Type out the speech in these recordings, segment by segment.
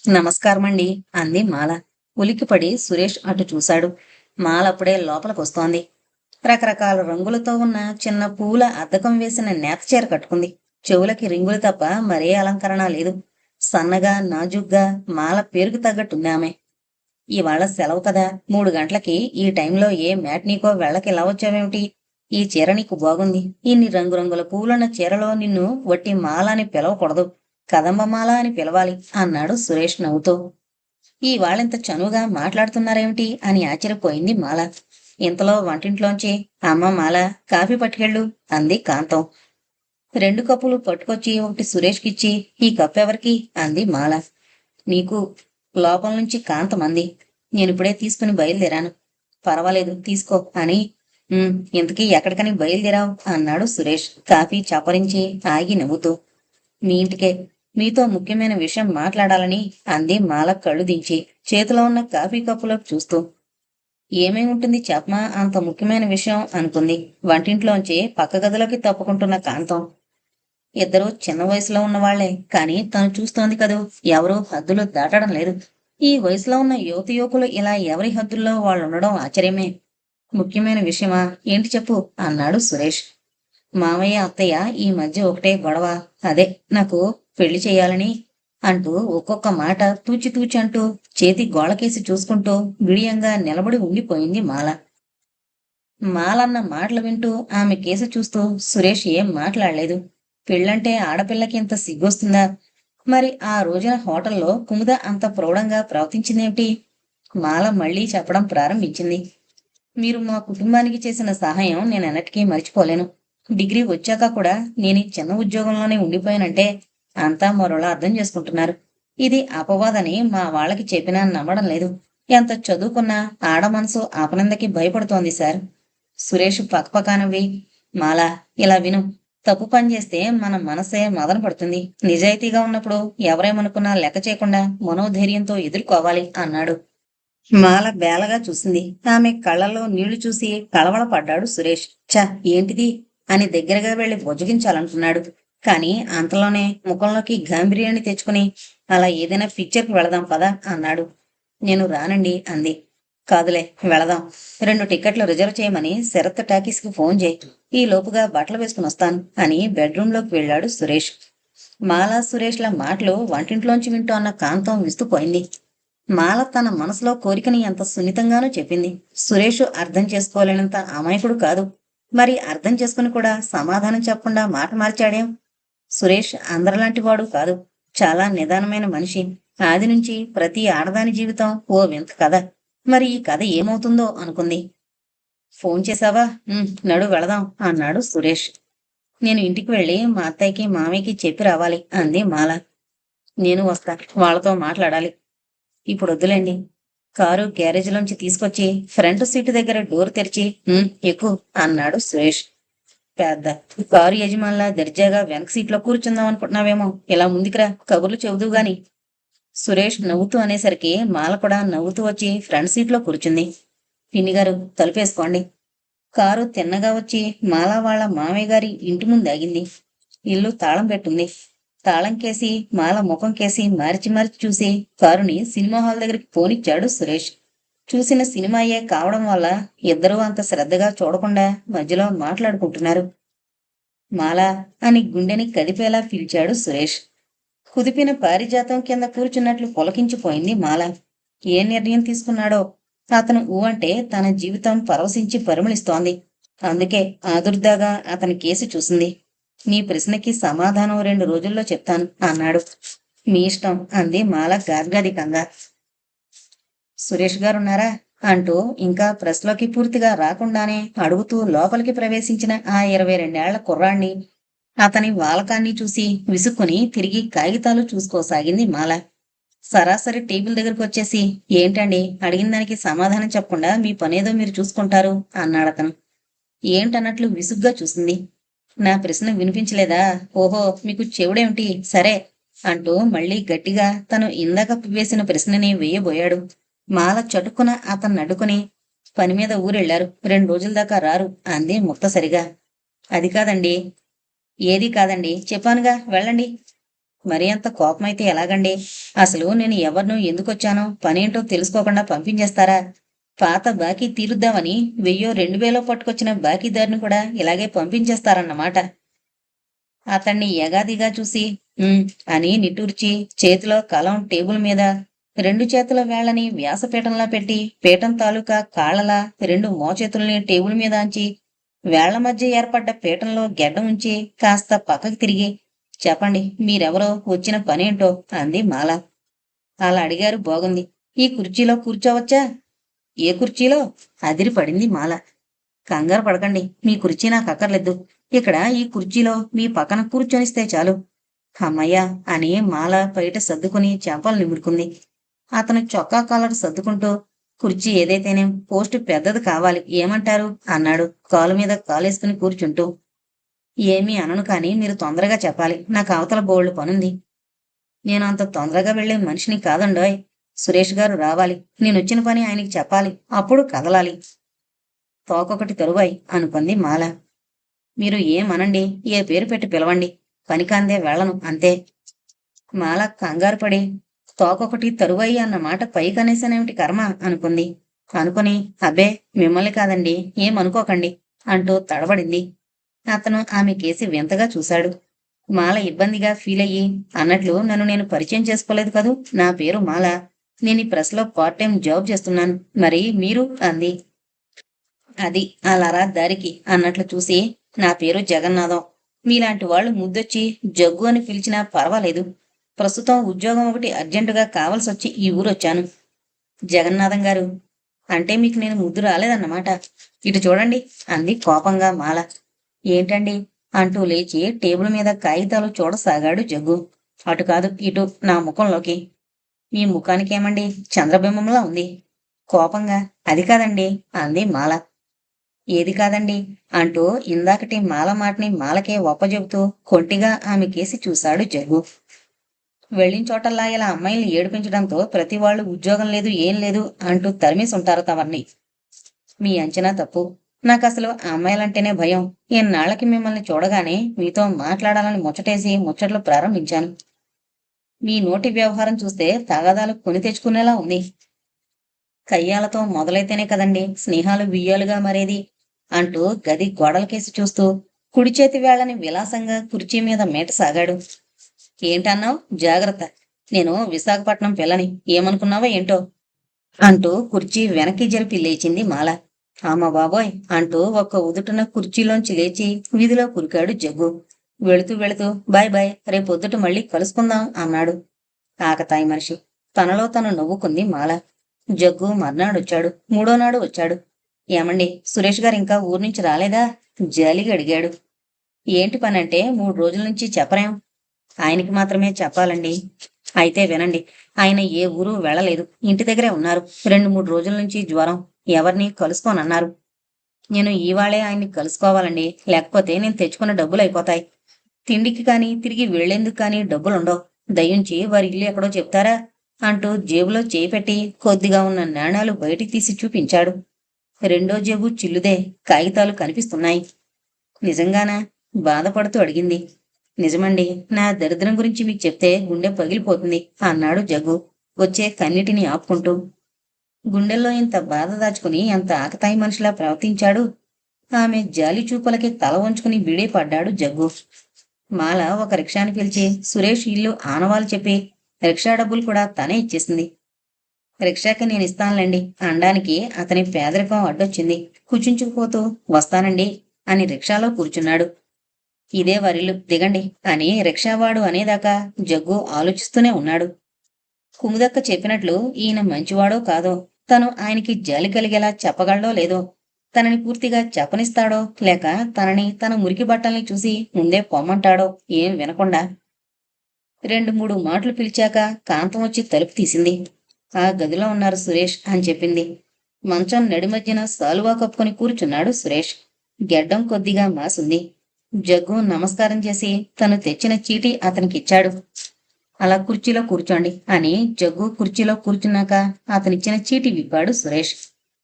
నమస్కారమండి అంది మాల. ఉలిక్కిపడి సురేష్ అటు చూశాడు. మాల అప్పుడే లోపలికొస్తోంది. రకరకాల రంగులతో ఉన్న చిన్న పూల అద్దకం వేసిన నేతచీర కట్టుకుంది. చెవులకి రింగులు తప్ప మరే అలంకరణ లేదు. సన్నగా నాజుగ్గా మాల పేరుకు తగ్గట్టుంది ఆమె. ఇవాళ సెలవు కదా, 3 గంటలకి ఈ టైంలో ఏ మ్యాట్నీకో వెళ్ళకి ఇలా వచ్చావేమిటి? ఈ చీర నీకు బాగుంది. ఇన్ని రంగురంగుల పూలున్న చీరలో నిన్ను వట్టి మాల అని పిలవకూడదు, కదంబమాల అని పిలవాలి అన్నాడు సురేష్ నవ్వుతూ. ఇవాళింత చనువుగా మాట్లాడుతున్నారేమిటి అని ఆశ్చర్యపోయింది మాల. ఇంతలో వంటింట్లోంచి అమ్మ మాల, కాఫీ పట్టుకెళ్ళు అంది కాంతం. 2 కప్పులు పట్టుకొచ్చి ఒకటి సురేష్కిచ్చి, ఈ కప్పు ఎవరికి అంది మాల. నీకు, లోపల నుంచి కాంతం అంది. నేనిప్పుడే తీసుకుని బయలుదేరాను. పర్వాలేదు తీసుకో అని. ఇంతకీ ఎక్కడికని బయలుదేరావు అన్నాడు సురేష్ కాఫీ చపరించి ఆగి నవ్వుతూ. మీ ఇంటికే. మీతో ముఖ్యమైన విషయం మాట్లాడాలని అంది మాల కళ్ళు దించి చేతిలో ఉన్న కాఫీ కప్పులోకి చూస్తూ. ఏమై ఉంటుంది చెప్పమా, అంత ముఖ్యమైన విషయం అనుకుంది వంటింట్లోంచి పక్క గదిలోకి తప్పుకుంటున్న కాంతం. ఇద్దరూ చిన్న వయసులో ఉన్నవాళ్లే, కాని తను చూస్తోంది కదూ, ఎవరూ హద్దులు దాటడం లేదు. ఈ వయసులో ఉన్న యువతి యువకులు ఇలా ఎవరి హద్దుల్లో వాళ్ళుండడం ఆశ్చర్యమే. ముఖ్యమైన విషయమా, ఏంటి చెప్పు అన్నాడు సురేష్. మామయ్య అత్తయ్య ఈ మధ్య ఒకటే గొడవ. అదే నాకు పెళ్లి చెయ్యాలని అంటూ ఒక్కొక్క మాట తూచి తూచి అంటూ చేతి గోళకేసి చూసుకుంటూ బిడియంగా నిలబడి ఉండిపోయింది మాల. మాలన్న మాటలు వింటూ ఆమె కేసి చూస్తూ సురేష్ ఏం మాట్లాడలేదు. పెళ్ళంటే ఆడపిల్లకి ఇంత సిగ్గొస్తుందా? మరి ఆ రోజున హోటల్లో కుముద అంత ప్రౌఢంగా ప్రవర్తించిందేమిటి? మాల మళ్లీ చెప్పడం ప్రారంభించింది. మీరు మా కుటుంబానికి చేసిన సహాయం నేనెన్నటికీ మర్చిపోలేను. డిగ్రీ వచ్చాక కూడా నేను ఈ చిన్న ఉద్యోగంలోనే ఉండిపోయానంటే అంతా మరోలా అర్థం చేసుకుంటున్నారు. ఇది అపవాదని మా వాళ్ళకి చెప్పినా నమ్మడం లేదు. ఎంత చదువుకున్నా ఆడ మనసు ఆపనందకి భయపడుతోంది సార్. సురేష్ పక్కపక్కనవి. మాలా, ఇలా విను. తప్పు పని చేస్తే మన మనసే మదన పడుతుంది. నిజాయితీగా ఉన్నప్పుడు ఎవరేమనుకున్నా లెక్క చేయకుండా మనోధైర్యంతో ఎదుర్కోవాలి అన్నాడు. మాల బేలగా చూసింది. ఆమె కళ్ళల్లో నీళ్లు చూసి కళవళపడ్డాడు సురేష్. ఛ, ఏంటిది అని దగ్గరగా వెళ్లి బుజ్జగించాలనుకున్నాడు. కాని అంతలోనే ముఖంలోకి గాంభీర్యాన్ని తెచ్చుకుని, అలా ఏదైనా పిక్చర్కి వెళదాం పదా అన్నాడు. నేను రానండి అంది. కాదులే, వెళదాం. 2 టికెట్లు రిజర్వ్ చేయమని శరత్ టాకీస్కి ఫోన్ చేయి. ఈ లోపుగా బట్టలు వేసుకుని వస్తాను అని బెడ్రూంలోకి వెళ్ళాడు సురేష్. మాల సురేష్ల మాటలు వంటింట్లోంచి వింటోన్న కాంతం విస్తుపోయింది. మాల తన మనసులో కోరికని ఎంత సున్నితంగానూ చెప్పింది. సురేష్ అర్థం చేసుకోలేనంత అమాయకుడు కాదు. మరి అర్థం చేసుకుని కూడా సమాధానం చెప్పకుండా మాట మార్చాడేం? సురేష్ అందరిలాంటి వాడు కాదు. చాలా నిదానమైన మనిషి. ఆది నుంచి ప్రతి ఆడదాని జీవితం ఓ వింత కథ. మరి ఈ కథ ఏమవుతుందో అనుకుంది. ఫోన్ చేశావా? నడు వెళదాం అన్నాడు సురేష్. నేను ఇంటికి వెళ్ళి మా అత్తయ్యకి మామయ్యకి చెప్పి రావాలి అంది మాల. నేను వస్తా, వాళ్ళతో మాట్లాడాలి. ఇప్పుడు వద్దులేండి. కారు గ్యారేజ్లోంచి తీసుకొచ్చి ఫ్రంట్ సీటు దగ్గర డోర్ తెరిచి ఎక్కు అన్నాడు సురేష్. పెద్ద కారు యజమానులా దర్జాగా వెనక సీట్లో కూర్చుందాం అనుకుంటున్నావేమో. ఇలా ముందుకురా, కబుర్లు చెబుదువు గాని. సురేష్ నవ్వుతూ అనేసరికి మాల కూడా నవ్వుతూ వచ్చి ఫ్రంట్ సీట్లో కూర్చుంది. పిన్నిగారు, తలుపేసుకోండి. కారు తిన్నగా వచ్చి మాల వాళ్ళ మామయ్య గారి ఇంటి ముందు ఆగింది. ఇల్లు తాళం పెట్టుంది. తాళం కేసి మాల ముఖం కేసి మార్చి మార్చి చూసి కారుని సినిమా హాల్ దగ్గరికి పోనిచ్చాడు సురేష్. చూసిన సినిమాయే కావడం వల్ల ఇద్దరూ అంత శ్రద్ధగా చూడకుండా మధ్యలో మాట్లాడుకుంటున్నారు. మాలా అని గుండెని కదిపేలా పిలిచాడు సురేష్. కుదిపిన పారిజాతం కింద కూర్చున్నట్లు పులకించిపోయింది మాల. ఏ నిర్ణయం తీసుకున్నాడో. అతను ఊ అంటే తన జీవితం పరవశించి పరిమళిస్తోంది. అందుకే ఆదుర్దాగా అతని కేసి చూసింది. నీ ప్రశ్నకి సమాధానం 2 రోజుల్లో చెప్తాను అన్నాడు. మీ ఇష్టం అంది మాల గార్గాదికంగా. సురేష్ గారున్నారా అంటూ ఇంకా ప్రెస్లోకి పూర్తిగా రాకుండానే అడుగుతూ లోపలికి ప్రవేశించిన ఆ 22 ఏళ్ల కుర్రాణ్ణి, అతని వాలకాన్ని చూసి విసుక్కుని తిరిగి కాగితాలు చూసుకోసాగింది మాల. సరాసరి టేబుల్ దగ్గరకు వచ్చేసి, ఏంటండి, అడిగిన దానికి సమాధానం చెప్పకుండా మీ పనేదో మీరు చూసుకుంటారు అన్నాడతను. ఏంటన్నట్లు విసుగ్గా చూసింది. నా ప్రశ్న వినిపించలేదా? ఓహో, మీకు చెవుడేమిటి? సరే అంటూ మళ్లీ గట్టిగా తను ఇందాక వేసిన ప్రశ్నని వేయబోయాడు. మాల చటుక్కున అతన్ని అడ్డుకుని, పని మీద ఊరెళ్లారు, 2 రోజుల దాకా రారు అంది ముక్తసరిగా. అది కాదండి. ఏదీ కాదండి, చెప్పానుగా, వెళ్ళండి. మరి అంత కోపమైతే ఎలాగండి? అసలు నేను ఎవరినో ఎందుకొచ్చానో పనేంటో తెలుసుకోకుండా పంపించేస్తారా? పాత బాకీ తీరుద్దామని 1000 2000 పట్టుకొచ్చిన బాకీదారుని కూడా ఇలాగే పంపించేస్తారన్నమాట. అతన్ని ఎగాదిగా చూసి "ఉమ్" అని నిట్టూర్చి చేతిలో కలం టేబుల్ మీద 2 చేతుల వేళ్ళని వ్యాసపీఠంలా పెట్టి పీఠం తాలూకా కాళ్ళలా 2 మోచేతుల్ని టేబుల్ మీద అంచి వేళ్ల మధ్య ఏర్పడ్డ పీఠంలో గెడ్డ ఉంచి కాస్త పక్కకి తిరిగి చెప్పండి మీరెవరో వచ్చిన పనేంటో అంది మాల. అలా అడిగారు బాగుంది. ఈ కుర్చీలో కూర్చోవచ్చా? ఏ కుర్చీలో? అదిరిపడింది మాల. కంగారు పడకండి. మీ కుర్చీ నాకక్కర్లేదు. ఇక్కడ ఈ కుర్చీలో మీ పక్కన కూర్చొనిస్తే చాలు. హమ్మయ్య అని మాల బయట సర్దుకుని చెంపలు నిమురుకుంది. అతను చొక్కా కాలర్ సర్దుకుంటూ కుర్చీ ఏదైతేనేం పోస్టు పెద్దది కావాలి ఏమంటారు అన్నాడు కాలు మీద కాలేసుకుని కూర్చుంటూ. ఏమీ అనను కాని మీరు తొందరగా చెప్పాలి. నాకు అవతల బోల్డు పనుంది. నేను అంత తొందరగా వెళ్లే మనిషిని కాదండోయ్. సురేష్ గారు రావాలి. నేనొచ్చిన పని ఆయనకి చెప్పాలి. అప్పుడు కదలాలి. తోకొకటి తరువాయి అనుకుంది మాల. మీరు ఏమనండి. ఏ పేరు పెట్టి పిలవండి. పనికాందే వెళ్ళను అంతే. మాల కంగారుపడి తోకొకటి తరువాయి అన్న మాట పైకనేసానేమిటి కర్మ అనుకుంది. అనుకుని అబ్బే మిమ్మల్ని కాదండి ఏమనుకోకండి అంటూ తడబడింది. అతను ఆమె కేసి వింతగా చూశాడు. మాల ఇబ్బందిగా ఫీలయ్యి అన్నట్లు నన్ను నేను పరిచయం చేసుకోలేదు కదూ. నా పేరు మాల. నేను ఈ ప్రెస్లో పార్ట్ టైం జాబ్ చేస్తున్నాను. మరి మీరు అంది. అది అలారా దారికి అన్నట్లు చూసి నా పేరు జగన్నాథం. మీలాంటి వాళ్ళు ముద్దొచ్చి జగ్గు అని పిలిచినా పర్వాలేదు. ప్రస్తుతం ఉద్యోగం ఒకటి అర్జెంటుగా కావలసొచ్చి ఈ ఊరొచ్చాను. జగన్నాథం గారు అంటే మీకు నేను ముద్దు రాలేదన్నమాట. ఇటు చూడండి అంది కోపంగా మాల. ఏంటండి అంటూ లేచి టేబుల్ మీద కాగితాలు చూడసాగాడు జగ్గు. అటు కాదు ఇటు నా ముఖంలోకి. మీ ముఖానికేమండి చంద్రబింబంలా ఉంది. కోపంగా అది కాదండి అంది మాల. ఏది కాదండి అంటూ ఇందాకటి మాల మాటని మాలకే ఒప్పజెబుతూ కొంటిగా ఆమె కేసి చూశాడు జగ్గు. వెళ్ళిన చోటల్లా ఇలా అమ్మాయిల్ని ఏడిపించడంతో ప్రతి వాళ్ళు ఉద్యోగం లేదు ఏం లేదు అంటూ తరిమేసుంటారు తమర్ని. మీ అంచనా తప్పు. నాకసలు ఆ అమ్మాయిలంటేనే భయం. ఎన్నాళ్లకి మిమ్మల్ని చూడగానే మీతో మాట్లాడాలని ముచ్చటేసి ముచ్చట్లు ప్రారంభించాను. మీ నోటి వ్యవహారం చూస్తే తగాదాలు కొని తెచ్చుకునేలా ఉంది. కయ్యాలతో మొదలైతేనే కదండి స్నేహాలు వియ్యాలుగా మరేది అంటూ గది గోడలకేసి చూస్తూ కుడి చేతి వేళ్లని విలాసంగా కుర్చీ మీద మేటసాగాడు. ఏంటన్నావు? జాగ్రత్త. నేను విశాఖపట్నం పిల్లని ఏమనుకున్నావా ఏంటో అంటూ కుర్చీ వెనక్కి జరిపి లేచింది మాల. అమ్మ బాబోయ్ అంటూ ఒక్క ఉదుటున కుర్చీలోంచి లేచి వీధిలో కురికాడు జగ్గు. వెళుతూ వెళుతూ బాయ్ బాయ్ రేపొద్దుట మళ్ళీ కలుసుకుందాం అన్నాడు. ఆకతాయి మనిషి. తనలో తను నవ్వుకుంది మాల. జగ్గు మర్నాడొచ్చాడు. మూడో నాడు వచ్చాడు. ఏమండి సురేష్ గారు ఇంకా ఊరు నుంచి రాలేదా? జాలిగా అడిగాడు. ఏంటి పనంటే 3 రోజుల నుంచి చెప్పరేం? ఆయనకి మాత్రమే చెప్పాలండి. అయితే వినండి. ఆయన ఏ ఊరు వెళ్ళలేదు. ఇంటి దగ్గరే ఉన్నారు. 2-3 రోజుల నుంచి జ్వరం. ఎవరిని కలుసుకోనన్నారు. నేను ఇవాళే ఆయన్ని కలుసుకోవాలండి. లేకపోతే నేను తెచ్చుకున్న డబ్బులు అయిపోతాయి. తిండికి కానీ తిరిగి వెళ్లేందుకు కానీ డబ్బులుండవు. దయుంచి వారి ఇల్లు ఎక్కడో చెప్తారా అంటూ జేబులో చేయి పెట్టి కొద్దిగా ఉన్న నాణాలు బయటికి తీసి చూపించాడు. రెండో జేబు చిల్లుదే. కాగితాలు కనిపిస్తున్నాయి. నిజంగానా? బాధపడుతూ అడిగింది. నిజమండి. నా దరిద్రం గురించి మీకు చెప్తే గుండె పగిలిపోతుంది అన్నాడు జగ్గు వచ్చే కన్నిటిని ఆపుకుంటూ. గుండెల్లో ఇంత బాధ దాచుకుని ఎంత ఆకతాయి మనిషిలా ప్రవర్తించాడు. ఆమె జాలి చూపులకి తల వంచుకుని బిడిపడ్డాడు జగ్గు. మాల ఒక రిక్షాని పిలిచి సురేష్ ఇల్లు ఆనవాలు చెప్పి రిక్షా డబ్బులు కూడా తనే ఇచ్చేసింది. రిక్షాకి నేను ఇస్తానులేండి అనడానికి అతని పేదరికం అడ్డొచ్చింది. కుచించుకుపోతూ వస్తానండి అని రిక్షాలో కూర్చున్నాడు. ఇదే వరిల్లు దిగండి అని రిక్షావాడు అనేదాకా జగ్గు ఆలోచిస్తూనే ఉన్నాడు. కుముదక్క చెప్పినట్లు ఈయన మంచివాడో కాదో, తను ఆయనకి జాలి కలిగేలా చెప్పగలడో లేదో, తనని పూర్తిగా చెప్పనిస్తాడో లేక తనని తన మురికి బట్టల్ని చూసి ముందే పొమ్మంటాడో ఏం వినకుండా 2-3 మాటలు పిలిచాక కాంతం వచ్చి తలుపు తీసింది. ఆ గదిలో ఉన్నారు సురేష్ అని చెప్పింది. మంచం నడిమధ్యన సాలువా కప్పుకొని కూర్చున్నాడు సురేష్. గెడ్డం కొద్దిగా మాసింది. జగ్గు నమస్కారం చేసి తను తెచ్చిన చీటీ అతనికిచ్చాడు. అలా కుర్చీలో కూర్చోండి అని జగ్గు కుర్చీలో కూర్చున్నాక అతనిచ్చిన చీటీ విప్పాడు సురేష్.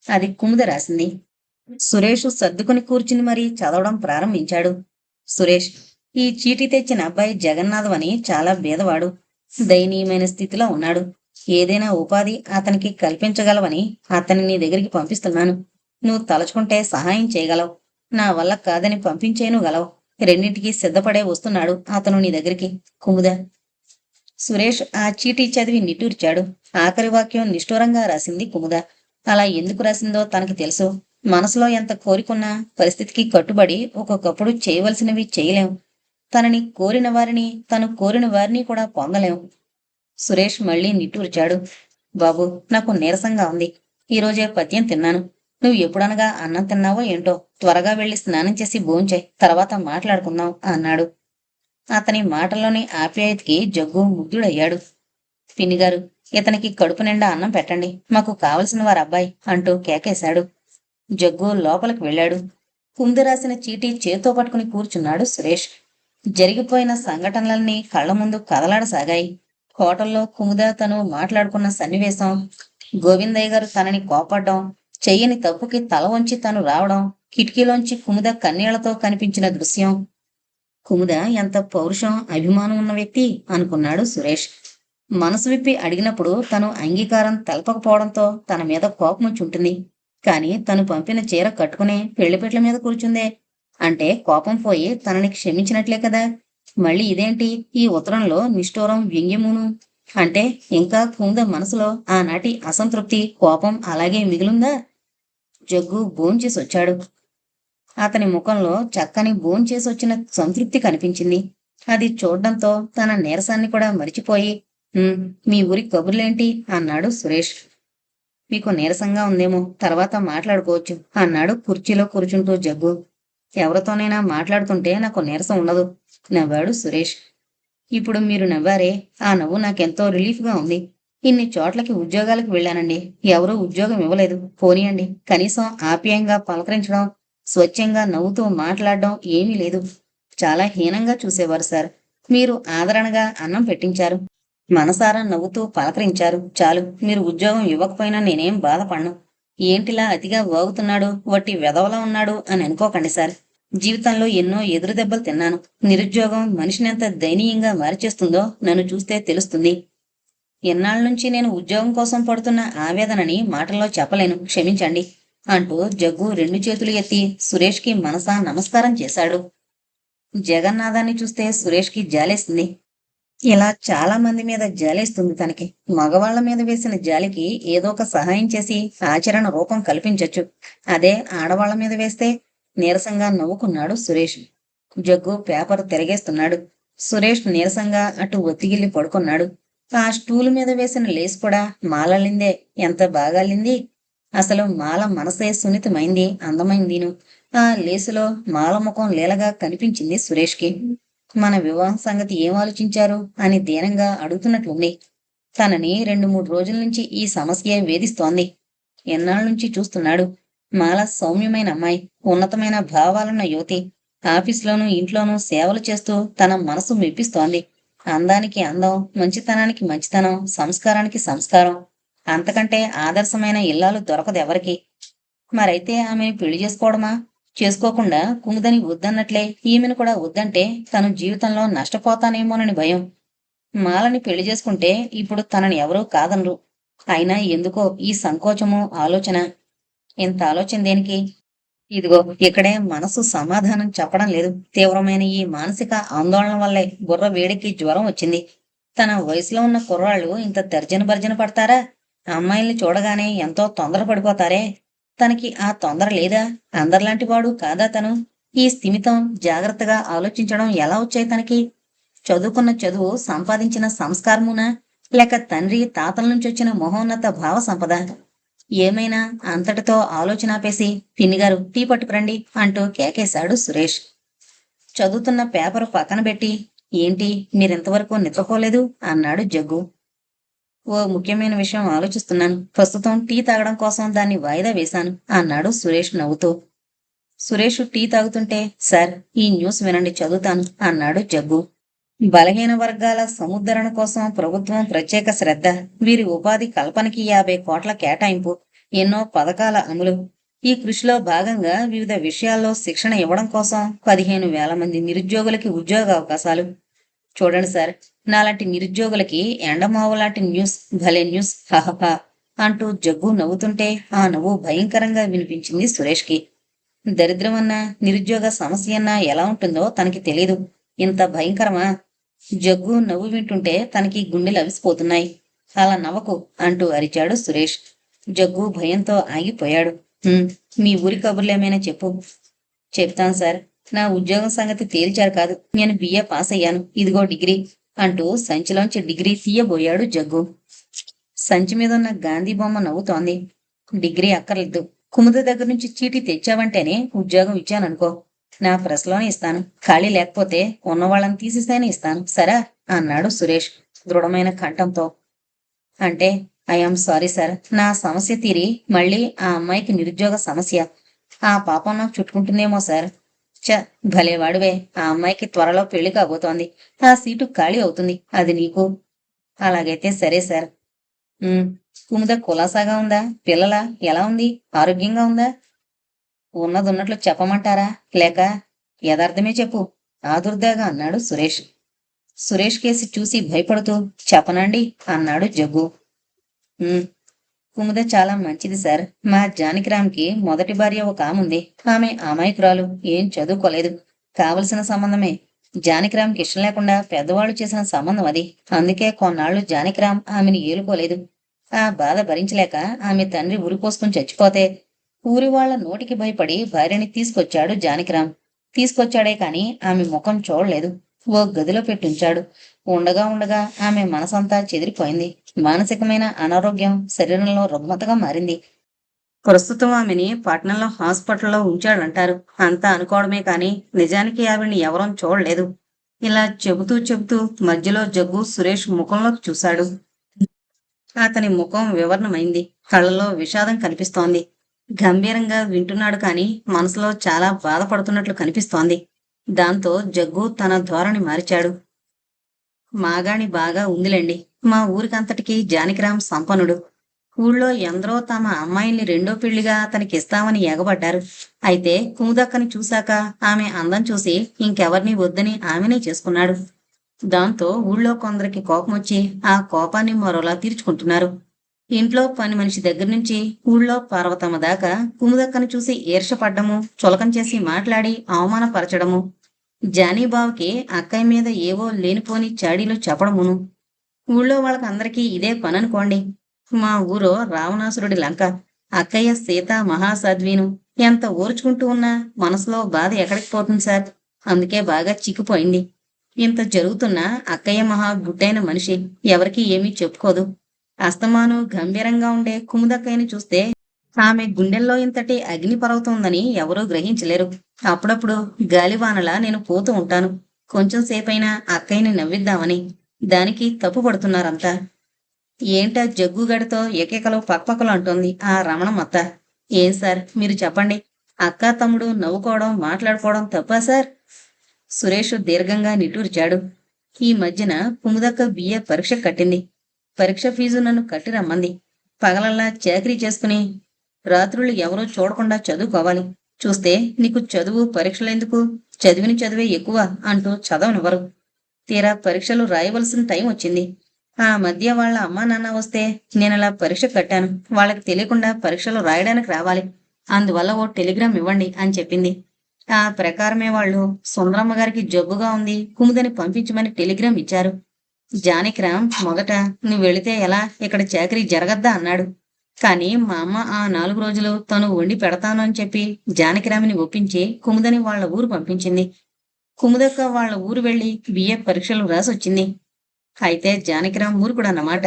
అది కుముద రాసింది. సురేష్ సర్దుకుని కూర్చుని మరీ చదవడం ప్రారంభించాడు. సురేష్, ఈ చీటీ తెచ్చిన అబ్బాయి జగన్నాథం అని చాలా బీదవాడు. దయనీయమైన స్థితిలో ఉన్నాడు. ఏదైనా ఉపాధి అతనికి కల్పించగలవని అతన్ని నీ దగ్గరికి పంపిస్తున్నాను. నువ్వు తలుచుకుంటే సహాయం చేయగలవు. నా వల్ల కాదని పంపించేను గలవు. రెండింటికి సిద్ధపడే వస్తున్నాడు అతను నీ దగ్గరికి. కుముద. సురేష్ ఆ చీటీ చదివి నిట్టూర్చాడు. ఆఖరి వాక్యం నిష్ఠూరంగా రాసింది కుముద. అలా ఎందుకు రాసిందో తనకి తెలుసు. మనసులో ఎంత కోరికున్నా పరిస్థితికి కట్టుబడి ఒక్కొక్కప్పుడు చేయవలసినవి చేయలేం. తనని కోరిన వారిని, తను కోరిన వారిని కూడా పొందలేం. సురేష్ మళ్ళీ నిట్టూర్చాడు. బాబు, నాకు నీరసంగా ఉంది. ఈరోజే పద్యం తిన్నాను. నువ్వు ఎప్పుడనగా అన్నం తిన్నావో ఏంటో. త్వరగా వెళ్లి స్నానం చేసి భోంచేయ్, తర్వాత మాట్లాడుకుందాం అన్నాడు. అతని మాటల్లోని ఆప్యాయతకి జగ్గు ముగ్ధుడయ్యాడు. పిన్నిగారు, ఇతనికి కడుపు నిండా అన్నం పెట్టండి. మాకు కావలసిన వారు అబ్బాయి అంటూ కేకేశాడు. జగ్గు లోపలికి వెళ్ళాడు. కుంది రాసిన చీటీ చేత్తో పట్టుకుని కూర్చున్నాడు సురేష్. జరిగిపోయిన సంఘటనలన్నీ కళ్ల ముందు కదలాడసాగాయి. హోటల్లో కుముద తను మాట్లాడుకున్న సన్నివేశం, గోవిందయ్య గారు తనని కోపడ్డం, చెయ్యని తప్పుకి తల వంచి తను రావడం, కిటికీలోంచి కుముద కన్నీళ్లతో కనిపించిన దృశ్యం. కుముద ఎంత పౌరుషం, అభిమానం ఉన్న వ్యక్తి అనుకున్నాడు సురేష్. మనసు విప్పి అడిగినప్పుడు తను అంగీకారం తెలపకపోవడంతో తన మీద కోపముంచుంటుంది. కాని తను పంపిన చీర కట్టుకునే పెళ్లిపెట్ల మీద కూర్చుందే అంటే కోపం పోయి తనని క్షమించినట్లే కదా. మళ్ళీ ఇదేంటి ఈ ఉత్తరంలో నిష్ఠూరం, వ్యంగ్యమును? అంటే ఇంకా కుముద మనసులో ఆనాటి అసంతృప్తి, కోపం అలాగే మిగిలిందా? జగ్గు భోంచేసొచ్చాడు. అతని ముఖంలో చక్కని భోంచేసొచ్చిన సంతృప్తి కనిపించింది. అది చూడ్డంతో తన నీరసాన్ని కూడా మరిచిపోయి, మీ ఊరి కబుర్లేంటి అన్నాడు సురేష్. మీకు నీరసంగా ఉందేమో, తర్వాత మాట్లాడుకోవచ్చు అన్నాడు కుర్చీలో కూర్చుంటూ జగ్గు. ఎవరితోనైనా మాట్లాడుతుంటే నాకు నీరసం ఉండదు నవ్వాడు సురేష్. ఇప్పుడు మీరు నవ్వారే, ఆ నవ్వు నాకెంతో రిలీఫ్గా ఉంది. ఇన్ని చోట్లకి ఉద్యోగాలకు వెళ్ళానండి. ఎవరూ ఉద్యోగం ఇవ్వలేదు. పోనీయండి, కనీసం ఆప్యాయంగా పలకరించడం, స్వచ్ఛంగా నవ్వుతూ మాట్లాడడం ఏమీ లేదు. చాలా హీనంగా చూసేవారు సార్. మీరు ఆదరణగా అన్నం పెట్టించారు, మనసారా నవ్వుతూ పలకరించారు. చాలు. మీరు ఉద్యోగం ఇవ్వకపోయినా నేనేం బాధపడను. ఏంటిలా అతిగా వాగుతున్నాడు, వట్టి వెధవలా ఉన్నాడు అని అనుకోకండి సార్. జీవితంలో ఎన్నో ఎదురు దెబ్బలు తిన్నాను. నిరుద్యోగం మనిషినెంత దయనీయంగా మార్చేస్తుందో నన్ను చూస్తే తెలుస్తుంది. ఎన్నాళ్ళ నుంచి నేను ఉద్యోగం కోసం పడుతున్న ఆవేదనని మాటల్లో చెప్పలేను, క్షమించండి అంటూ జగ్గు రెండు చేతులు ఎత్తి సురేష్కి మనసా నమస్కారం చేశాడు. జగన్నాథాన్ని చూస్తే సురేష్కి జాలేసింది. ఇలా చాలా మంది మీద జాలేస్తుంది తనకి. మగవాళ్ల మీద వేసిన జాలికి ఏదో ఒక సహాయం చేసి ఆచరణ రూపం కల్పించొచ్చు. అదే ఆడవాళ్ల మీద వేస్తే నీరసంగా నవ్వుకున్నాడు సురేష్. జగ్గు పేపర్ తిరగేస్తున్నాడు. సురేష్ నీరసంగా అటు ఒత్తిగిల్లి పడుకున్నాడు. ఆ స్టూలు మీద వేసిన లేస్ కూడా మాలలిందే. ఎంత బాగా అల్లింది. అసలు మాల మనసే సున్నితమైంది, అందమైందిను. ఆ లేసులో మాల ముఖం లీలగా కనిపించింది సురేష్కి. మన వివాహం సంగతి ఏం ఆలోచించారు అని దీనంగా అడుగుతున్నట్లుంది. తనని 2-3 రోజుల నుంచి ఈ సమస్య వేధిస్తోంది. ఎన్నాళ్ళ నుంచి చూస్తున్నాడు. మాల సౌమ్యమైన అమ్మాయి, ఉన్నతమైన భావాలున్న యువతి. ఆఫీసులోనూ ఇంట్లోనూ సేవలు చేస్తూ తన మనసు మెప్పిస్తోంది. అందానికి అందం, మంచితనానికి మంచితనం, సంస్కారానికి సంస్కారం. అంతకంటే ఆదర్శమైన ఇల్లాలు దొరకదెవరికి. మరైతే ఆమెను పెళ్లి చేసుకోవడమా? చేసుకోకుండా కుముదని వద్దన్నట్లే ఈమెను కూడా వద్దంటే తను జీవితంలో నష్టపోతానేమోనని భయం. మాలని పెళ్లి చేసుకుంటే ఇప్పుడు తనని ఎవరూ కాదనరు. అయినా ఎందుకో ఈ సంకోచము, ఆలోచన. ఇంత ఆలోచన దేనికి? ఇదిగో ఇక్కడే మనసు సమాధానం చెప్పడం లేదు. తీవ్రమైన ఈ మానసిక ఆందోళన వల్లే బుర్ర వేడికి జ్వరం వచ్చింది. తన వయసులో ఉన్న కుర్రాళ్ళు ఇంత తర్జన భర్జన పడతారా? అమ్మాయిల్ని చూడగానే ఎంతో తొందర పడిపోతారే. తనకి ఆ తొందర లేదా? అందరిలాంటి వాడు కాదా తను? ఈ స్థిమితం, జాగ్రత్తగా ఆలోచించడం ఎలా వచ్చాయి తనకి? చదువుకున్న చదువు, సంపాదించిన సంస్కారమునా, లేక తండ్రి తాతల నుంచి వచ్చిన మహోన్నత భావ సంపద? ఏమైనా అంతటితో ఆలోచనాపేసి, పిన్నిగారు టీ పట్టుకురండి అంటూ కేకేశాడు సురేష్. చదువుతున్న పేపరు పక్కన పెట్టి, ఏంటి మీరింతవరకు నిద్రపోలేదు అన్నాడు జగ్గు. ఓ ముఖ్యమైన విషయం ఆలోచిస్తున్నాను. ప్రస్తుతం టీ తాగడం కోసం దాన్ని వాయిదా వేశాను అన్నాడు సురేష్ నవ్వుతూ. సురేష్ టీ తాగుతుంటే, సార్ ఈ న్యూస్ వినండి, చదువుతాను అన్నాడు జగ్గు. బలహీన వర్గాల సముద్ధరణ కోసం ప్రభుత్వం ప్రత్యేక శ్రద్ధ. వీరి ఉపాధి కల్పనకి 50 కోట్ల కేటాయింపు. ఎన్నో పథకాల అమలు. ఈ కృషిలో భాగంగా వివిధ విషయాల్లో శిక్షణ ఇవ్వడం కోసం 15,000 మంది నిరుద్యోగులకి ఉద్యోగ అవకాశాలు. చూడండి సార్, నాలాంటి నిరుద్యోగులకి ఎండమావు లాంటి న్యూస్, భలే న్యూస్, హహహ అంటూ జగ్గు నవ్వుతుంటే ఆ నవ్వు భయంకరంగా వినిపించింది సురేష్కి. దరిద్రమన్నా నిరుద్యోగ సమస్య అన్నా ఎలా ఉంటుందో తనకి తెలీదు. ఇంత భయంకరమా? జగ్గు నవ్వు వింటుంటే తనకి గుండెలు అవిసిపోతున్నాయి. అలా నవ్వకు అంటూ అరిచాడు సురేష్. జగ్గు భయంతో ఆగిపోయాడు. "ఉమ్, మీ ఊరి కబుర్లేమైనా చెప్పు." "చెప్తాను సార్. నా ఉద్యోగం సంగతి తేల్చారు కాదు. నేను బిఏ పాస్ అయ్యాను. ఇదిగో డిగ్రీ" అంటూ సంచిలోంచి డిగ్రీ తీయబోయాడు జగ్గు. సంచి మీద ఉన్న గాంధీ బొమ్మ నవ్వుతోంది. "డిగ్రీ అక్కర్లేదు. కుముద దగ్గర నుంచి చీటీ తెచ్చావంటేనే ఉద్యోగం ఇచ్చాననుకో. నా ప్రెస్లోనే ఇస్తాను. ఖాళీ లేకపోతే ఉన్నవాళ్ళని తీసేసైనా ఇస్తాను, సరా?" అన్నాడు సురేష్ దృఢమైన కంఠంతో. "అంటే ఐఆమ్ సారీ సార్. నా సమస్య తీరి మళ్ళీ ఆ అమ్మాయికి నిరుద్యోగ సమస్య. ఆ పాపం నాకు చుట్టుకుంటుందేమో సార్." "చ, భలేవాడివే. ఆ అమ్మాయికి త్వరలో పెళ్లి కాబోతోంది. ఆ సీటు ఖాళీ అవుతుంది. అది నీకు." "అలాగైతే సరే సార్." "ఉమ్, కుముద కులాసాగా ఉందా? పిల్లల ఎలా ఉంది? ఆరోగ్యంగా ఉందా?" "ఉన్నదున్నట్లు చెప్పమంటారా, లేక యథార్థమే చెప్పు?" ఆదుర్దాగా అన్నాడు సురేష్. సురేష్ కేసి చూసి భయపడుతూ "చెప్పనండి" అన్నాడు జగ్గు. "ఉమ్, కుముద చాలా మంచిది సార్. మా జానకిరామ్కి మొదటి భార్య ఒక ఆముంది. ఆమె అమాయకురాలు, ఏం చదువుకోలేదు. కావలసిన సంబంధమే. జానకిరామ్కి ఇష్టం లేకుండా పెద్దవాళ్ళు చేసిన సంబంధం అది. అందుకే కొన్నాళ్లు జానకిరామ్ ఆమెని ఏలుకోలేదు. ఆ బాధ భరించలేక ఆమె తండ్రి ఉరిపోసుకుని చచ్చిపోతే ఊరి వాళ్ళ నోటికి భయపడి భార్యని తీసుకొచ్చాడు జానకిరామ్. తీసుకొచ్చాడే కాని ఆమె ముఖం చూడలేదు. ఓ గదిలో పెట్టుంచాడు. ఉండగా ఉండగా ఆమె మనసంతా చెదిరిపోయింది. మానసికమైన అనారోగ్యం శరీరంలో రుగ్మతగా మారింది. ప్రస్తుతం ఆమెని పట్నంలో హాస్పిటల్లో ఉంచాడంటారు. అంతా అనుకోవడమే కాని నిజానికి ఆవిడ్ని ఎవరూ చూడలేదు." ఇలా చెబుతూ చెబుతూ మధ్యలో జగ్గు సురేష్ ముఖంలోకి చూశాడు. అతని ముఖం వివర్ణమైంది. కళ్ళలో విషాదం కనిపిస్తోంది. గంభీరంగా వింటున్నాడు కాని మనసులో చాలా బాధపడుతున్నట్లు కనిపిస్తోంది. దాంతో జగ్గు తన ధోరణి మార్చాడు. "మాగాణి బాగా ఉందిలేండి. మా ఊరికంతటికీ జానకిరాం సంపన్నుడు. ఊళ్ళో ఎందరో తమ అమ్మాయిల్ని రెండో పెళ్లిగా అతనికిస్తామని ఎగబడ్డారు. అయితే కుముదక్కని చూశాక ఆమె అందం చూసి ఇంకెవర్నీ వద్దని ఆమెనే చేసుకున్నాడు. దాంతో ఊళ్ళో కొందరికి కోపమొచ్చి ఆ కోపాన్ని మరోలా తీర్చుకుంటున్నారు. ఇంట్లో పని మనిషి దగ్గర నుంచి ఊళ్ళో పార్వతమ్మ దాకా కుముదక్కను చూసి ఈర్ష్యపడ్డము, చులకం చేసి మాట్లాడి అవమానపరచడము, జానీబావకి అక్కయ్య మీద ఏవో లేనిపోని చాడీలు చెప్పడమును. ఊళ్ళో వాళ్ళకందరికీ ఇదే పననుకోండి. మా ఊరో రావణాసురుడి లంక. అక్కయ్య సీత మహాసాధ్వీను. ఎంత ఓర్చుకుంటూ ఉన్నా మనసులో బాధ ఎక్కడికి పోతుంది సార్? అందుకే బాగా చిక్కిపోయింది. ఇంత జరుగుతున్నా అక్కయ్య మహా గుడ్డైన మనిషి. ఎవరికీ ఏమీ చెప్పుకోదు. అస్తమాను గంభీరంగా ఉండే కుముదక్కయ్యని చూస్తే ఆమె గుండెల్లో ఇంతటి అగ్ని పర్వతుందని ఎవరూ గ్రహించలేరు. అప్పుడప్పుడు గాలివానలా నేను పోతూ ఉంటాను. కొంచెం సేపైనా అక్కయ్యని నవ్విద్దామని. దానికి తప్పు పడుతున్నారంతా. ఏంటా జగ్గుగడితో ఏకేకలు పక్కపక్కలు అంటోంది ఆ రమణమత్త. "ఏం సార్ మీరు చెప్పండి. అక్కా తమ్ముడు నవ్వుకోవడం, మాట్లాడుకోవడం తప్పా సార్?" సురేష్ దీర్ఘంగా నిట్టూర్చాడు. "ఈ మధ్యన కుముదక్క బిఏ పరీక్ష కట్టింది. పరీక్ష ఫీజు నన్ను కట్టి రమ్మంది. పగలల్లా చాకరీ చేసుకుని రాత్రుళ్ళు ఎవరూ చూడకుండా చదువుకోవాలి. చూస్తే నీకు చదువు పరీక్షలెందుకు? చదివిన చదివే ఎక్కువ అంటూ చదవనివ్వరు. తీరా పరీక్షలు రాయవలసిన టైం వచ్చింది. ఆ మధ్య వాళ్ళ అమ్మా నాన్న వస్తే నేనలా పరీక్ష కట్టాను. వాళ్ళకి తెలియకుండా పరీక్షలు రాయడానికి రావాలి. అందువల్ల ఓ టెలిగ్రామ్ ఇవ్వండి అని చెప్పింది. ఆ ప్రకారమే వాళ్ళు సుందరమ్మ గారికి జబ్బుగా ఉంది, కుముదని పంపించమని టెలిగ్రామ్ ఇచ్చారు. జానకిరామ్ మొదట నువ్వు వెళితే ఎలా, ఇక్కడ చాకరీ జరగద్దా అన్నాడు. కానీ మా అమ్మ ఆ 4 రోజులు తను వండి పెడతాను అని చెప్పి జానకిరామిని ఒప్పించి కుముదని వాళ్ళ ఊరు పంపించింది. కుముదక్క వాళ్ళ ఊరు వెళ్లి బిఏ పరీక్షలు రాసొచ్చింది. అయితే జానకిరాం మూర్ఖుడన్నమాట.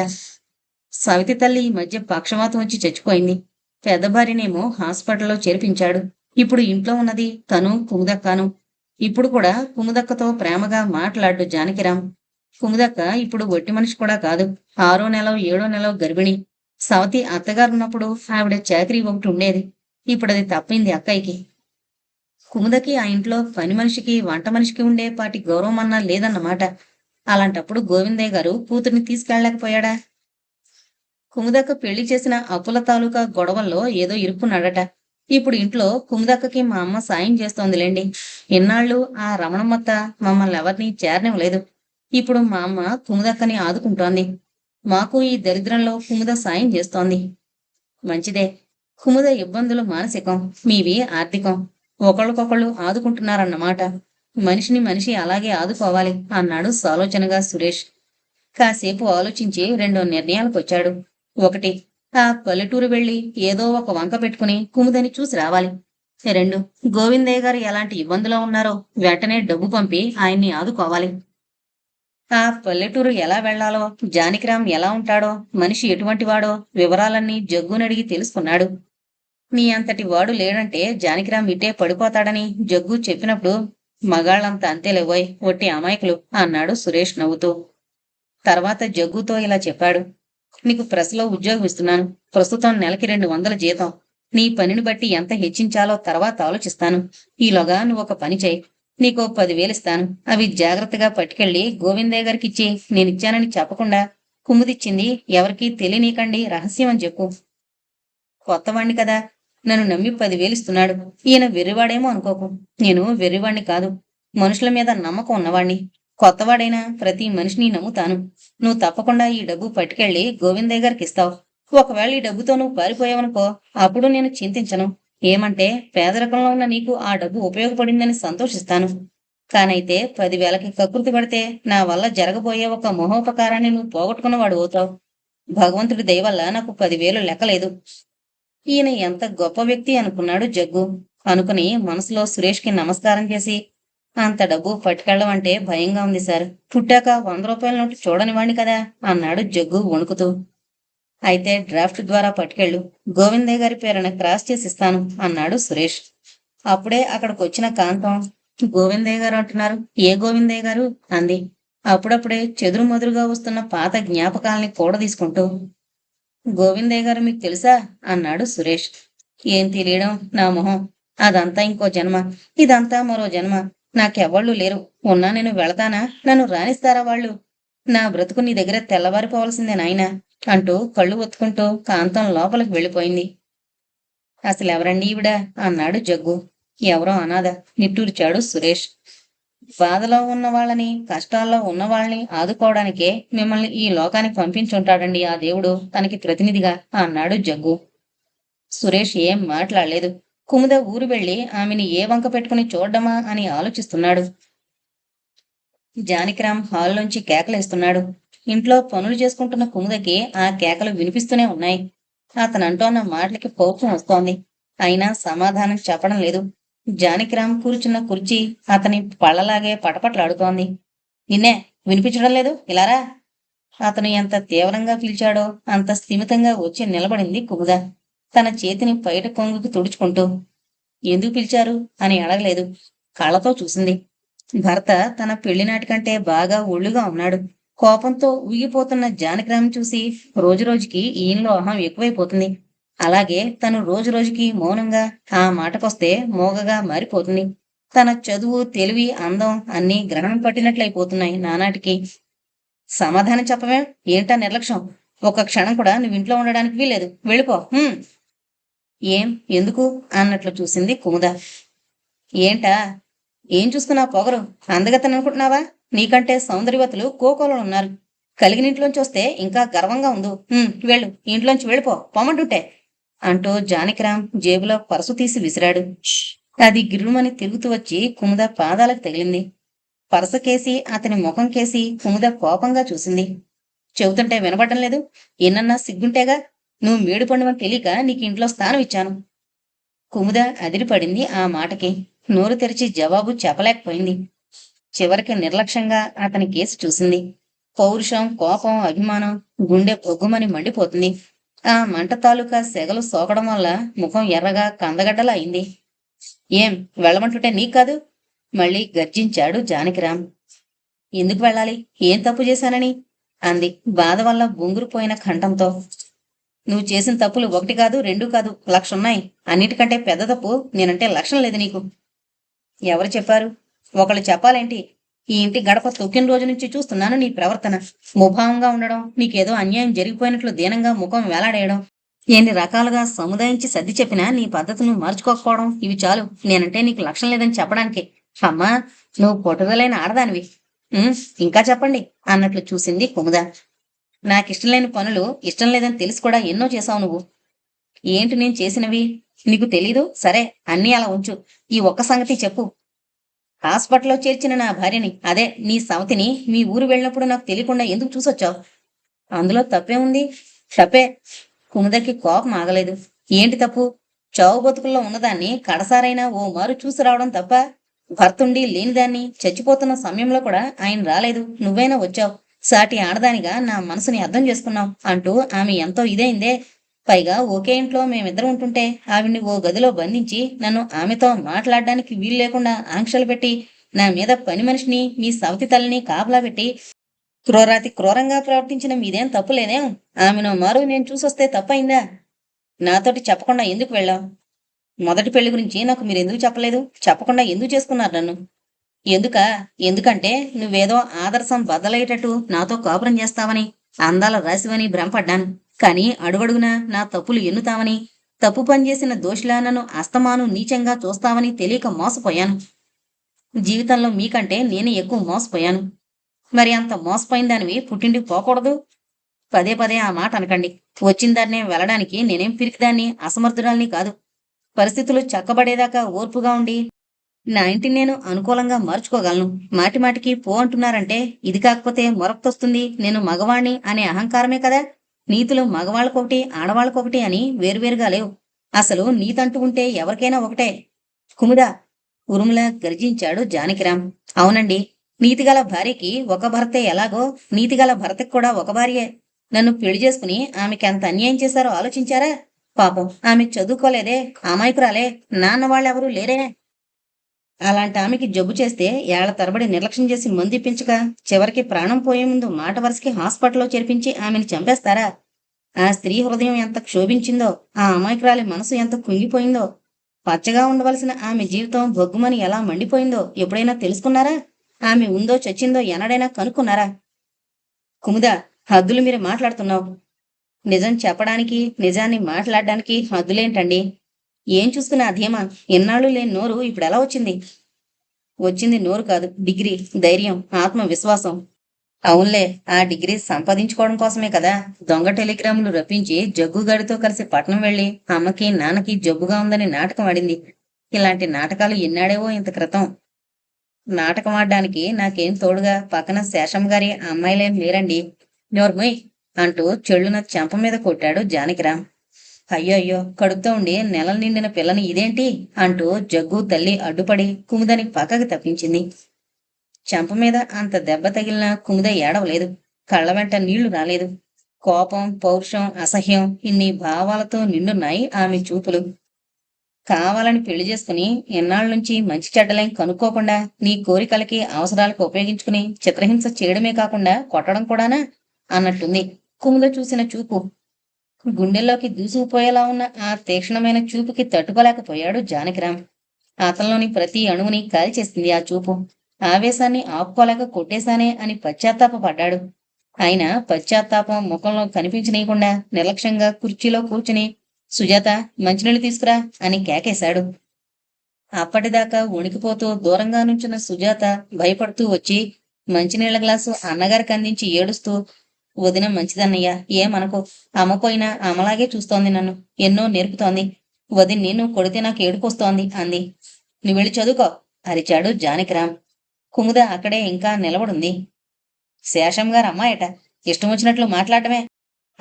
సవితి తల్లి ఈ మధ్య పక్షవాతం వచ్చి చచ్చిపోయింది. పెద్ద భార్యనేమో హాస్పిటల్లో చేర్పించాడు. ఇప్పుడు ఇంట్లో ఉన్నది తను కుముదక్కను. ఇప్పుడు కూడా కుముదక్కతో ప్రేమగా మాట్లాడు జానకిరాం. కుముదక్క ఇప్పుడు ఒట్టి మనిషి కూడా కాదు. 6వ నెలో 7వ నెలో గర్భిణి. సవతి అత్తగారున్నప్పుడు ఆవిడ చాకరీ ఒకటి ఉండేది. ఇప్పుడది తప్పింది అక్కయ్యకి. కుముదకి ఆ ఇంట్లో పని మనిషికి, వంట మనిషికి ఉండే పాటి గౌరవం అన్నా లేదన్నమాట. అలాంటప్పుడు గోవిందయ్య గారు కూతుర్ని తీసుకెళ్ళలేకపోయాడా? కుముదక్క పెళ్లి చేసిన అప్పుల తాలూకా గొడవల్లో ఏదో ఇరుక్కున్నాడట. ఇప్పుడు ఇంట్లో కుముదక్కకి మా అమ్మ సాయం చేస్తోందిలేండి. ఇన్నాళ్ళు ఆ రమణమ్మత్త మమ్మల్ని ఎవరినీ చేరనివ్వలేదు. ఇప్పుడు మా అమ్మ కుముదక్కని ఆదుకుంటోంది. మాకు ఈ దరిద్రంలో కుముద సాయం చేస్తోంది. మంచిదే. కుముద ఇబ్బందులు మానసికం, మీవి ఆర్థికం. ఒకళ్ళకొకళ్ళు ఆదుకుంటున్నారన్నమాట. మనిషిని మనిషి అలాగే ఆదుకోవాలి అన్నాడు సాలోచనగా సురేష్. కాసేపు ఆలోచించి రెండో నిర్ణయాలకొచ్చాడు. ఒకటి, ఆ పల్లెటూరు వెళ్లి ఏదో ఒక వంక పెట్టుకుని కుముదని చూసి రావాలి. రెండు, గోవిందయ్య గారు ఎలాంటి ఇబ్బందులో ఉన్నారో వెంటనే డబ్బు పంపి ఆయన్ని ఆదుకోవాలి. ఆ పల్లెటూరు ఎలా వెళ్లాలో, జానకిరాం ఎలా ఉంటాడో, మనిషి ఎటువంటివాడో వివరాలన్నీ జగ్గునడిగి తెలుసుకున్నాడు. నీ అంతటి వాడు లేడంటే జానకిరాం ఇట్టే పడిపోతాడని జగ్గు చెప్పినప్పుడు మగాళ్ళంతా అంతేలేవోయ్, ఒట్టి అమాయకులు అన్నాడు సురేష్ నవ్వుతూ. తర్వాత జగ్గుతో ఇలా చెప్పాడు. నీకు ప్రెస్లో ఉద్యోగం ఇస్తున్నాను. ప్రస్తుతం నెలకి 200 జీతం. నీ పనిని బట్టి ఎంత హెచ్చించాలో తర్వాత ఆలోచిస్తాను. ఈలోగా నువ్వు ఒక పని చేయి. నీకో 10,000 ఇస్తాను. అవి జాగ్రత్తగా పట్టుకెళ్ళి గోవిందయ్య గారికిచ్చి నేనిచ్చానని చెప్పకుండా కుమ్ముదిచ్చింది ఎవరికీ తెలియనీకండి రహస్యం అని చెప్పు. కొత్తవాణ్ణి కదా, నన్ను నమ్మి 10,000 ఇస్తున్నాడు. ఈయన వెర్రివాడేమో అనుకోకు. నేను వెర్రివాణ్ణి కాదు. మనుషుల మీద నమ్మకం ఉన్నవాణ్ణి. కొత్తవాడైనా ప్రతి మనిషిని నమ్ముతాను. నువ్వు తప్పకుండా ఈ డబ్బు పట్టుకెళ్ళి గోవిందయ్య గారికి ఇస్తావు. ఒకవేళ ఈ డబ్బుతో నువ్వు పారిపోయావనుకో, అప్పుడు నేను చింతించను. ఏమంటే పేదరికంలో ఉన్న నీకు ఆ డబ్బు ఉపయోగపడిందని సంతోషిస్తాను. కానైతే 10,000కి కకృతి పడితే నా వల్ల జరగబోయే ఒక మహోపకారాన్ని నువ్వు పోగొట్టుకున్నవాడు అవుతావు. భగవంతుడి దయ వల్ల నాకు 10,000 లెక్కలేదు. ఈయన ఎంత గొప్ప వ్యక్తి అనుకున్నాడు జగ్గు. అనుకుని మనసులో సురేష్కి నమస్కారం చేసి, అంత డబ్బు పట్టుకెళ్ళడం అంటే భయంగా ఉంది సార్. పుట్టాక 100 రూపాయల నోటు చూడనివాణ్ణి కదా అన్నాడు జగ్గు వణుకుతూ. అయితే డ్రాఫ్ట్ ద్వారా పట్టుకెళ్ళు. గోవిందయ్య గారి పేరున క్రాస్ చేసి ఇస్తాను అన్నాడు సురేష్. అప్పుడే అక్కడికొచ్చిన కాంతం, గోవిందయ్య గారు అంటున్నారు, ఏ గోవిందయ్య గారు అంది. అప్పుడప్పుడే చెదురుమదురుగా వస్తున్న పాత జ్ఞాపకాల్ని కూడదీసుకుంటూ. గోవిందయ్య గారు మీకు తెలుసా అన్నాడు సురేష్. ఏం తెలియడం నా మొహం. అదంతా ఇంకో జన్మ, ఇదంతా మరో జన్మ. నాకెవ్వళ్ళు లేరు. ఉన్నా నేను వెళతానా? నన్ను రానిస్తారా వాళ్ళు? నా బ్రతుకు నీ దగ్గర తెల్లవారిపోవలసిందే నాయనా అంటూ కళ్ళు ఒత్తుకుంటూ కాంతం లోపలికి వెళ్ళిపోయింది. అసలెవరండి ఈవిడ అన్నాడు జగ్గు. ఎవరో అనాథ నిట్టూర్చాడు సురేష్. బాధలో ఉన్న వాళ్ళని, కష్టాల్లో ఉన్న వాళ్ళని ఆదుకోవడానికే మిమ్మల్ని ఈ లోకానికి పంపించుంటాడండి ఆ దేవుడు తనకి ప్రతినిధిగా అన్నాడు జగ్గు. సురేష్ ఏం మాట్లాడలేదు. కుముద ఊరు వెళ్లి ఆమెని ఏ వంక పెట్టుకుని చూడ్డమా అని ఆలోచిస్తున్నాడు. జానకిరాం హాల్లోంచి కేకలేస్తున్నాడు. ఇంట్లో పనులు చేసుకుంటున్న కుముదకి ఆ కేకలు వినిపిస్తూనే ఉన్నాయి. అతనంటోన్న మాటలకి కోపం వస్తోంది. అయినా సమాధానం చెప్పడం లేదు. జానకిరాం కూర్చున్న కుర్చీ అతని పళ్ళలాగే పటపట్లాడుతోంది. నిన్నే వినిపించడం లేదు, ఇలారా. అతను ఎంత తీవ్రంగా పిలిచాడో అంత స్థిమితంగా వచ్చి నిలబడింది కుముద, తన చేతిని పైట కొంగుకి తుడుచుకుంటూ. ఎందుకు పిలిచారు అని అడగలేదు. కళ్ళతో చూసింది. భర్త తన పెళ్లినాటికంటే బాగా ఒళ్ళుగా ఉన్నాడు. కోపంతో ఊగిపోతున్న జానకిరాం చూసి రోజురోజుకి ఈయనలో అహం ఎక్కువైపోతుంది. అలాగే తను రోజురోజుకి మౌనంగా, ఆ మాటకొస్తే మోగగా మారిపోతుంది. తన చదువు, తెలివి, అందం అన్నీ గ్రహణం పట్టినట్లయిపోతున్నాయి నానాటికి. సమాధానం చెప్పవేం? ఏంటా నిర్లక్ష్యం? ఒక్క క్షణం కూడా నువ్వింట్లో ఉండడానికి వీలేదు. వెళ్ళిపో. ఏం, ఎందుకు అన్నట్లు చూసింది కుముద. ఏంటా? ఏం చూస్తున్నా పొగరు? అందగతని అనుకుంటున్నావా? నీకంటే సౌందర్యవతులు కోకోలలో ఉన్నారు. కలిగినింట్లోంచి వస్తే ఇంకా గర్వంగా ఉండు. వెళ్ళు, ఇంట్లోంచి వెళ్ళిపో, పొమ్మంటుంటే అంటూ జానకిరాం జేబులో పరసు తీసి విసిరాడు. అది గిర్రుమని తిరుగుతూ వచ్చి కుముద పాదాలకు తగిలింది. పరసకేసి అతని ముఖం కేసి కుముద కోపంగా చూసింది. చెబుతుంటే వినబడ్డం లేదు? ఎన్నన్నా సిగ్గుంటేగా. నువ్వు మేడు పండువని తెలియక నీకు ఇంట్లో స్థానం ఇచ్చాను. కుముద అదిరిపడింది ఆ మాటకి. నోరు తెరిచి జవాబు చెప్పలేకపోయింది. చివరికి నిర్లక్ష్యంగా అతని కేసి చూసింది. పౌరుషం, కోపం, అభిమానం గుండె పొగ్గుమని మండిపోతుంది. ఆ మంట తాలూకా సెగలు సోకడం వల్ల ముఖం ఎర్రగా కందగడ్డలా అయింది. ఏం, వెళ్ళమంటుంటే నీకు కాదు? మళ్ళీ గర్జించాడు జానకిరాం. ఎందుకు వెళ్ళాలి? ఏం తప్పు చేశానని అంది బాధ వల్ల బొంగురుపోయిన కంఠంతో. నువ్వు చేసిన తప్పులు 1 కాదు, 2 కాదు, 1,00,000 ఉన్నాయి. అన్నిటికంటే పెద్ద తప్పు నేనంటే లక్షణం లేదు నీకు. ఎవరు చెప్పారు? ఒకళ్ళు చెప్పాలేంటి? ఈ ఇంటి గడప తొక్కిన రోజు నుంచి చూస్తున్నాను నీ ప్రవర్తన. ముభావంగా ఉండడం, నీకేదో అన్యాయం జరిగిపోయినట్లు దీనంగా ముఖం వేలాడేయడం. ఎన్ని రకాలుగా సముదాయించి సర్ది చెప్పినా నీ పద్ధతులు మార్చుకోకపోవడం ఇవి చాలు. నేనంటే నీకు లక్షణం లేదని చెప్పడానికి. అమ్మా, నువ్వు పట్టుదలైన ఆడదానివి. "ఉమ్, ఇంకా చెప్పండి" అన్నట్లు చూసింది కుముద. నాకిష్టం లేని పనులు ఇష్టం లేదని తెలిసి కూడా ఎన్నో చేశావు నువ్వు. ఏంటి నేను చేసినవి? నీకు తెలీదు? సరే, అన్నీ అలా ఉంచు. ఈ ఒక్క సంగతి చెప్పు. హాస్పిటల్లో చేర్చిన నా భార్యని, అదే నీ సవతిని, మీ ఊరు వెళ్ళినప్పుడు నాకు తెలియకుండా ఎందుకు చూసొచ్చావు? అందులో తప్పే ఉంది? తప్పే. కుముదకి కోపం ఆగలేదు. ఏంటి తప్పు? చావు బతుకుల్లో ఉన్నదాన్ని కడసారైనా ఓ మారు చూసి రావడం తప్ప? భర్తుండి లేనిదాన్ని చచ్చిపోతున్న సమయంలో కూడా ఆయన రాలేదు, నువ్వైనా వచ్చావు. సాటి ఆడదానిగా నా మనసుని అర్థం చేసుకున్నావు అంటూ ఆమె ఎంతో ఇదైందే. పైగా ఒకే ఇంట్లో మేమిద్దరం ఉంటుంటే ఆవిడ్ని ఓ గదిలో బంధించి నన్ను ఆమెతో మాట్లాడడానికి వీలు లేకుండా ఆంక్షలు పెట్టి నా మీద పని మనిషిని, మీ సవతి తల్లిని కాపలా పెట్టి క్రూరాతి క్రూరంగా ప్రవర్తించిన మీదేం తప్పులేదేం? ఆమెను మారు నేను చూసొస్తే తప్పయిందా? నాతోటి చెప్పకుండా ఎందుకు వెళ్ళావు? మొదటి పెళ్లి గురించి నాకు మీరెందుకు చెప్పలేదు? చెప్పకుండా ఎందుకు చేసుకున్నారు నన్ను? ఎందుకా? ఎందుకంటే నువ్వేదో ఆదర్శం బద్దలయ్యేటట్టు నాతో కాపురం చేస్తావని, అందాల రాశివని భ్రమపడ్డాను. కానీ అడుగడుగునా నా తప్పులు ఎన్నుతావని, తప్పు పనిచేసిన దోషిలా నన్ను అస్తమాను నీచంగా చూస్తావని తెలియక మోసపోయాను. జీవితంలో మీకంటే నేనే ఎక్కువ మోసపోయాను. మరి అంత మోసపోయిన దానివి పుట్టింటికి పోకూడదు? పదే పదే ఆ మాట అనకండి. వచ్చిన దాన్నే వెళ్ళడానికి నేనేం పిరికిదాన్ని, అసమర్థురాల్ని కాదు. పరిస్థితులు చక్కబడేదాకా ఓర్పుగా ఉండి నా ఇంటిని నేను అనుకూలంగా మార్చుకోగలను. మాటి మాటికి పో అంటున్నారంటే ఇది కాకపోతే మొరక్తొస్తుంది, నేను మగవాణ్ణి అనే అహంకారమే కదా. నీతులు మగవాళ్ళకొకటి, ఆడవాళ్ళకొకటి అని వేరువేరుగా లేవు. అసలు నీతంటూ ఉంటే ఎవరికైనా ఒకటే. కుముదా, ఉరుములా గర్జించాడు జానకిరాం. అవునండి, నీతిగల భార్యకి ఒక భర్తే ఎలాగో నీతిగల భర్తకి కూడా ఒక భార్యే. నన్ను పెళ్లి చేసుకుని ఆమెకి ఎంత అన్యాయం చేశారో ఆలోచించారా? పాపం ఆమె చదువుకోలేదే, అమాయకురాలే, నాన్న వాళ్ళెవరూ లేరే. అలాంటి ఆమెకి జబ్బు చేస్తే ఏళ్ల తరబడి నిర్లక్ష్యం చేసి మందిప్పించక చివరికి ప్రాణం పోయే ముందు మాట వరుసకి హాస్పిటల్లో చేర్పించి ఆమెను చంపేస్తారా? ఆ స్త్రీ హృదయం ఎంత క్షోభించిందో, ఆ అమాయకురాలి మనసు ఎంత కుంగిపోయిందో, పచ్చగా ఉండవలసిన ఆమె జీవితం బొగ్గుమని ఎలా మండిపోయిందో ఎప్పుడైనా తెలుసుకున్నారా? ఆమె ఉందో చచ్చిందో ఎన్నడైనా కనుక్కున్నారా? కుముదా, హద్దులు మీరు మాట్లాడుతున్నావు. నిజం చెప్పడానికి, నిజాన్ని మాట్లాడడానికి హద్దులేంటండి? ఏం చూస్తున్నా ధీమా? ఎన్నాళ్ళు లేని నోరు ఇప్పుడెలా వచ్చింది? వచ్చింది నోరు కాదు, డిగ్రీ, ధైర్యం, ఆత్మవిశ్వాసం. అవునులే, ఆ డిగ్రీ సంపాదించుకోవడం కోసమే కదా దొంగ టెలిగ్రాములు రప్పించి జగ్గుగాడితో కలిసి పట్నం వెళ్లి అమ్మకి నాన్నకి జబ్బుగా ఉందని నాటకం ఆడింది. ఇలాంటి నాటకాలు ఎన్నాడేవో ఇంత క్రితం. నాటకం ఆడడానికి నాకేం తోడుగా పక్కన శేషం గారి అమ్మాయిలేం లేరండి. నోర్మొయ్ అంటూ చెళ్ళున చెంప మీద కొట్టాడు జానకిరాం. అయ్యో అయ్యో, కడుపుతో ఉండి నెలలు నిండిన పిల్లని ఇదేంటి అంటూ జగ్గు తల్లి అడ్డుపడి కుముదని పక్కకి తప్పించింది. చెంప మీద అంత దెబ్బ తగిలినా కుముద ఏడవలేదు. కళ్ళ వెంట నీళ్లు రాలేదు. కోపం, పౌరుషం, అసహ్యం ఇన్ని భావాలతో నిండున్నాయి ఆమె చూపులు. కావాలని పెళ్లి చేసుకుని ఎన్నాళ్ళ నుంచి మంచి చెడ్డలేం కనుక్కోకుండా నీ కోరికలకి అవసరాలకు ఉపయోగించుకుని చిత్రహింస చేయడమే కాకుండా కొట్టడం కూడానా అన్నట్టుంది కుముద చూసిన చూపు. గుండెల్లోకి దూసుకుపోయేలా ఉన్న ఆ తీక్షణమైన చూపుకి తట్టుకోలేకపోయాడు జానకిరాం. అతనిలోని ప్రతి అణువుని కాల్చేసింది ఆ చూపు. ఆవేశాన్ని ఆపుకోలేక కొట్టేశానే అని పశ్చాత్తాపడ్డాడు. ఆయన పశ్చాత్తాపం ముఖంలో కనిపించనీయకుండా నిర్లక్ష్యంగా కుర్చీలో కూర్చుని సుజాత, మంచినీళ్ళు తీసుకురా అని కేకేశాడు. అప్పటిదాకా వణికిపోతూ దూరంగా నుంచున్న సుజాత భయపడుతూ వచ్చి మంచినీళ్ల గ్లాసు అన్నగారికి అందించి ఏడుస్తూ, వదిన మంచిదన్నయ్య, ఏమనకు. అమ్మ పోయినా అమ్మలాగే చూస్తోంది నన్ను, ఎన్నో నేర్పుతోంది. వదిన్ని నువ్వు కొడితే నాకు ఏడుపొస్తోంది అంది. నువ్వెళ్ళి చదువుకో అరిచాడు జానకిరాం. కుముద అక్కడే ఇంకా నిలబడుంది. శేషం గారు అమ్మాయట, ఇష్టం వచ్చినట్లు మాట్లాడమే.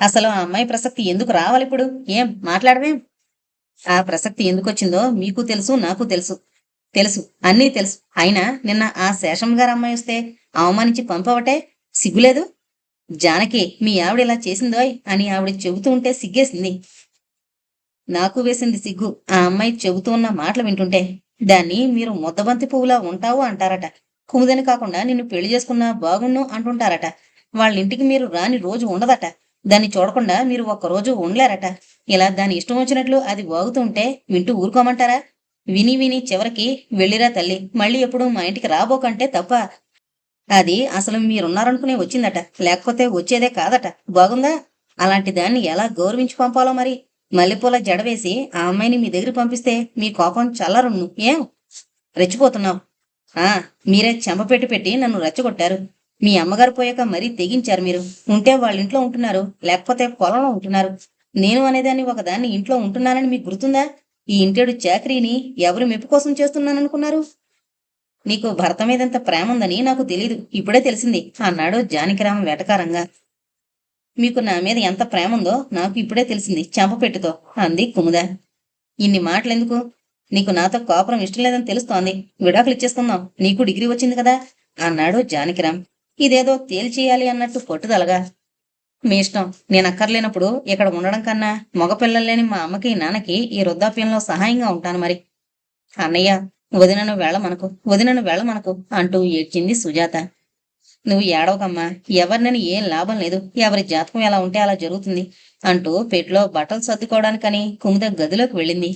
అసలు ఆ అమ్మాయి ప్రసక్తి ఎందుకు రావాలిప్పుడు? ఏం మాట్లాడమేం? ఆ ప్రసక్తి ఎందుకొచ్చిందో మీకు తెలుసు, నాకు తెలుసు. తెలుసు, అన్నీ తెలుసు. అయినా నిన్న ఆ శేషం గారు అమ్మాయి వస్తే అవమానించి పంపవటే, సిగ్గులేదు? జానకి, మీ ఆవిడ ఇలా చేసిందోయ్ అని ఆవిడ చెబుతూ ఉంటే సిగ్గేసింది. నాకు వేసింది సిగ్గు ఆ అమ్మాయి చెబుతూ ఉన్న మాటలు వింటుంటే. దాన్ని మీరు ముద్దబంతి పువ్వులా ఉంటావు అంటారట. కుముదని కాకుండా నిన్ను పెళ్లి చేసుకున్నా బాగుణ్ణు అంటుంటారట. వాళ్ళింటికి మీరు రాని రోజు ఉండదట. దాన్ని చూడకుండా మీరు ఒక్కరోజు ఉండలేరట. ఇలా దాని ఇష్టం వచ్చినట్లు అది వాగుతుంటే వింటూ ఊరుకోమంటారా? విని విని చివరికి వెళ్ళిరా తల్లి, మళ్ళీ ఎప్పుడు మా ఇంటికి రాబోకంటే తప్ప. అది అసలు మీరున్నారనుకునే వచ్చిందట, లేకపోతే వచ్చేదే కాదట. బాగుందా? అలాంటి దాన్ని ఎలా గౌరవించి పంపాలో మరి. మల్లెపూల జడ వేసి ఆ అమ్మాయిని మీ దగ్గర పంపిస్తే మీ కోపం చల్లరుణ్ణు ఏం రెచ్చిపోతున్నావు? ఆ మీరే చెంపపెట్టి పెట్టి నన్ను రెచ్చగొట్టారు. మీ అమ్మగారు పోయాక మరీ తెగించారు మీరు. ఉంటే వాళ్ళ ఇంట్లో ఉంటున్నారు, లేకపోతే పొలంలో ఉంటున్నారు. నేను అనేదాన్ని ఒకదాన్ని ఇంట్లో ఉంటున్నానని మీకు గుర్తుందా? ఈ ఇంటేడు చాకరీని ఎవరి మెప్పు కోసం చేస్తున్నాననుకున్నారు? నీకు భర్త మీదంత ప్రేమ ఉందని నాకు తెలీదు, ఇప్పుడే తెలిసింది అన్నాడు జానకిరాం వెటకారంగా. మీకు నా మీద ఎంత ప్రేమ ఉందో నాకు ఇప్పుడే తెలిసింది చెంపపెట్టుతో అంది కుముద. ఇన్ని మాటలెందుకు? నీకు నాతో కోపరం ఇష్టం లేదని తెలుస్తోంది. విడాకులు ఇచ్చేసుకుందాం, నీకు డిగ్రీ వచ్చింది కదా అన్నాడు జానకిరాం ఇదేదో తేల్చేయాలి అన్నట్టు పట్టుదలగా. మీ ఇష్టం. నేను అక్కర్లేనప్పుడు ఇక్కడ ఉండడం కన్నా మగపిల్లలు లేని మా అమ్మకి నాన్నకి ఈ వృద్ధాప్యంలో సహాయంగా ఉంటాను మరి. అన్నయ్య, వదినను వెళ్ళమనకు అంటూ ఏడ్చింది సుజాత. నువ్వు ఏడవకమ్మా, ఎవరినని ఏం లాభం లేదు, ఎవరి జాతకం ఎలా ఉంటే అలా జరుగుతుంది అంటూ పెట్లో బట్టలు సర్దుకోవడానికని కుముద గదిలోకి వెళ్ళింది.